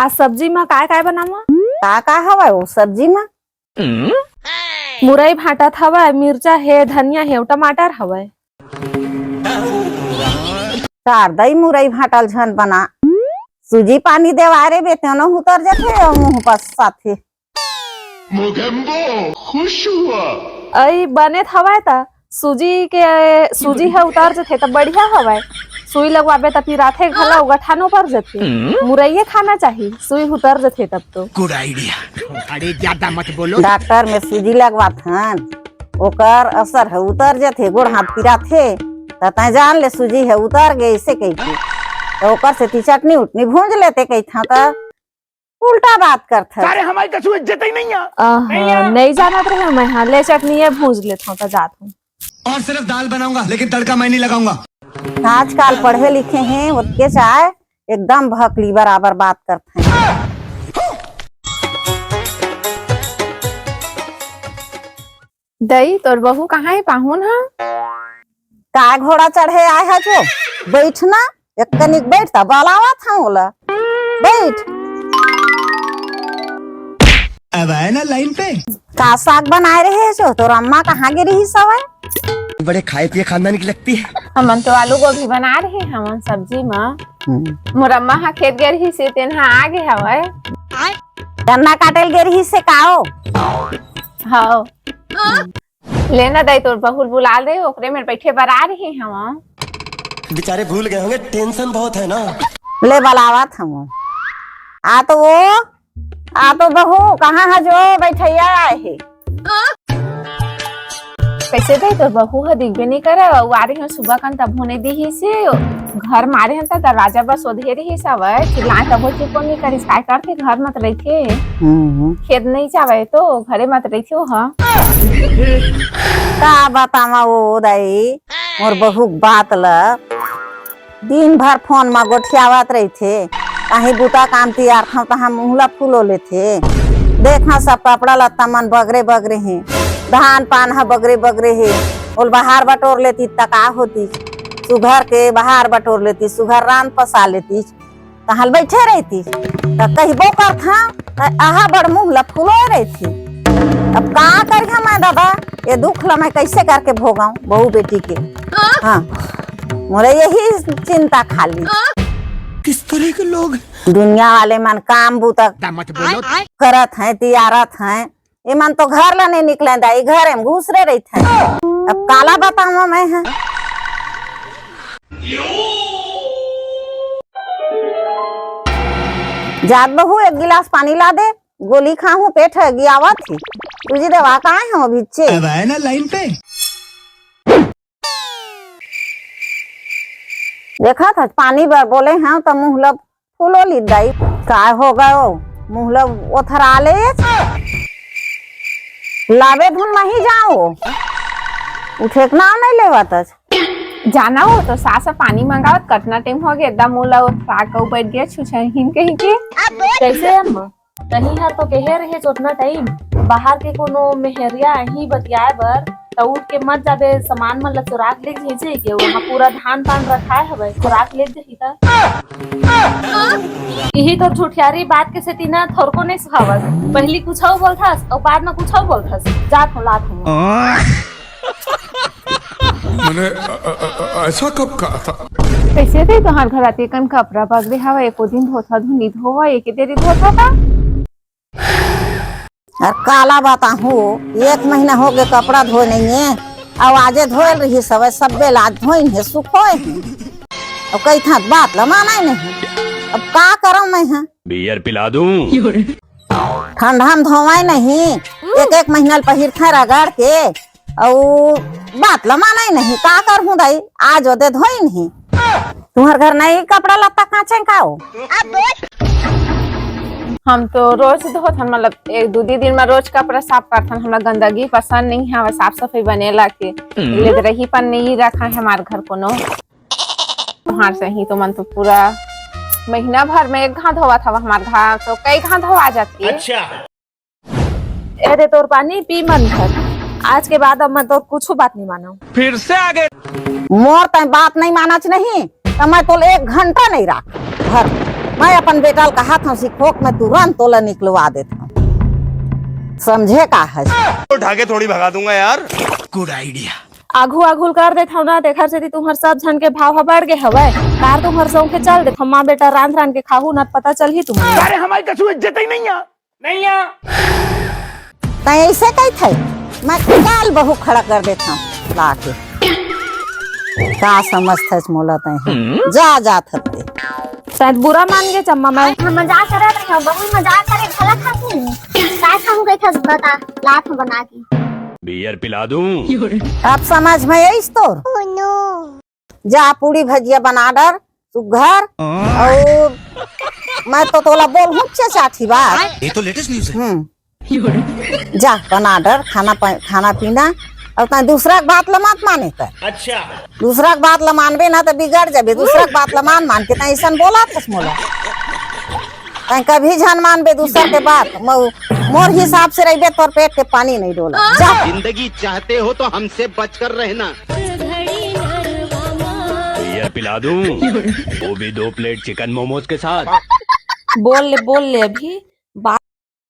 आज सब्जी में काय बनावा? का हवा वो सब्जी में मुरई भाटत हवा, मिर्चा है, धनिया है, टमाटर हवा। चार दई मुरई भाटल झन बना सूजी पानी देवारे बेते न उतर जाते और मुंह पर साथे मोगेम्बो खुश हुआ। अई बने हवा त सूजी है उतर जाते त बढ़िया हवा। सुई लगवाबे त फिर आथे घला गठानो पर जाते। मुरैये खाना चाहिए, सुई उतर जाते तब तो। Good idea. अरे ज्यादा मत बोलो। डॉक्टर में सूजी लगवात हन ओकर असर है उतर जाते, गोड़ हाथ पिराथे त जान ले सूजी है उतर गए इसे कही तो ओकर से ती चटनी उटनी भूंज लेते कही था त उल्टा बात करते। अरे हमारी तो इज्जत ही नहीं है। नहीं जानत रहे मैं। हाँ ले चटनी भूंज लेता हूँ तो जात हूँ। और सिर्फ दाल बनाऊंगा लेकिन तड़का मैं नहीं लगाऊंगा। आजकल पढ़े लिखे हैं उसके चाहे एकदम भकली बराबर बात करते हैं। दई तोर बहू कहाँ है? पाहुन है का घोड़ा चढ़े आए है जो बैठना एक कनिक बैठता बलावा था बोला बैठ। अब आए ना लाइन पे। का साग बनाए रहे जो तो अम्मा कहाँ गिरी ही सब है? बड़े खाए पिए खानदान की लगती है। हमन तो आलू गोभी बना रहे हमन सब्जी में। मोर अम्मा हा खेत गए रही से तेन हा आगे हवे गन्ना काटेल गिरी ही से काओ। हाँ लेना दई तोर बहू बुला दे ओकरे में बैठे बरा रहे हम। बेचारे भूल गए होंगे, टेंशन बहुत है ना। ले बलावा था वो आ तो बहू कहाँ है जो बैठैया आए है? कैसे दई तोर बहू है दिखबे नहीं करे। आ रही सुबह कन तब होने दी ही से घर मारे हैं दरवाजा बस ओधे रही सब चिल्लाए तब हो को नहीं करिस काय करते घर मत रही थे। खेत नहीं जावे तो घरे मत रही थे। हाँ का बतावा वो दाई मोर बहू बात ल दिन भर फोन में गोठियावत रही थे कहीं बूता काम तैयार था तहाँ मुहला फूलो ले थे। देखा सब कपड़ा लत्ता मन बगरे बगरे हैं, धान पान है बगरे बगरे है। और बाहर बटोर लेती तका होती सुघर के बाहर बटोर लेती सुघर रान पसा लेती तहाल बैठे रहती कहीं बोकर था आहा बड़ मुहला फूलो रही थी। अब कहाँ कर मैं दादा ये दुख ला मैं कैसे करके भोगाऊं बहू बेटी के। हाँ मोरे यही चिंता खाली। किस तरह के लोग दुनिया वाले मन काम बूता मत बोलो। करत हैं तैयारत हैं ये मन तो घर ला नहीं निकले दाई घर में घुसरे रही थे। अब काला बताऊं मैं है जात बहू एक गिलास पानी ला दे गोली खाऊं पेट है गियावा थी तुझे दवा कहाँ है अभी चे। अब आए ना लाइन पे। देखा था पानी बर बोले हैं तो मुँह लब फूलो ली दाई का हो गयो मुँह लब ओथरा ले लावे धुन नहीं जाओ उठे के नाम नहीं लेवा जाना हो तो सास पानी मंगावत कटना टाइम हो गया एकदम मुला बैठ गया छुछहिन कहीं के। कैसे अम्मा कहीं है तो कहे रहे उतना टाइम बाहर के कोनो मेहरिया ही बतियाए बर तो उठ के मत जाबे सामान मन ला चुराक ले भेजे के वहाँ पूरा धान पान रखाए हवे चुराक ले जही त यही तो झूठियारी बात के सेती ना थोरको नहीं सुहावत। पहली कुछ बोलथस और बाद में कुछ बोलथस जात हो लात हो। मैंने ऐसा कब कहा था? कैसे थे तोहार घर आते कन कपड़ा बगरे हवा एको दिन धोता धुनी धोवा एक देरी धोता था। और काला बताऊं एक महीना हो गए कपड़ा धोए नहीं है अब आजे धोए रही सब बेल आज धोई है सुखोए हैं और कई था बात लमाना ही नहीं। अब का करूं मैं है बियर पिला दूं ठंडा में धोवाई नहीं एक महीना पहिर थे रगड़ के और बात लमाना ही नहीं का करूं दाई आज ओदे धोई नहीं तुम्हार घर नहीं कपड़ा लत्ता काचे काओ। हम तो रोज धोत हम मतलब एक दो दिन में रोज कपड़ा साफ करथन। हमरा गंदगी पसंद नहीं है साफ सफाई बनेला के ले रही पर नहीं रखा है हमारे घर कोनो तुम्हार से ही तो मन तो पूरा महीना भर में एक घाट धोवा था हमारे घर तो कई घाट धोवा जाती है। अच्छा अरे तोर पानी पी मन भर आज के बाद अब मैं तो कुछ बात नहीं मानो। फिर से आगे मोर तय बात नहीं मानच नहीं तो मैं तो 1 घंटा नहीं रख घर मैं अपन बेटा का हाथ हूँ सिखोक में तुरंत तोला निकलवा देता हूँ। समझे का है? उठा के थोड़ी भगा दूंगा यार। Good idea. आघू आघू कर देत हव ना देखर से तुम्हार सब झन के भाव ह बढ़ गे हवय कार तुम्हार सौंखे चल देत माँ बेटा रांध रांध के खाहू ना पता चल ही तुम्हें। अरे हमारी कछु इज्जत ही नहीं है। नहीं है। तै ऐसे कही थे मैं काल बहू खड़ा कर देता हूँ ला के। का समझते मोला तै जा जात हते शायद बुरा मान गे चम्मा मैं हम मजाक करत रहे हो बहुत मजाक करे भला खाती काय खाऊं के खस बता लात में बना के बियर पिला दूं। अब समझ में आई तोर। जा पूरी भजिया बना डर सुघर और मैं तो तोला बोल हूँ चाची बात। ये तो लेटेस्ट न्यूज़ है। जा बना डर खाना पीना और तै दूसरा बात ला मत माने कर। अच्छा दूसरा बात ला मानबे ना तो बिगड़ जाबे। दूसरा बात ला मान के तै ऐसा बोला कस मोला तै कभी झन मानबे दूसरा के बात। मोर हिसाब से रहिबे तोर पेट के पानी नहीं डोला। जा जिंदगी चाहते हो तो हमसे बचकर रहना। बियर पिला दूं। वो भी 2 प्लेट चिकन मोमोज के साथ। बोल ले अभी बात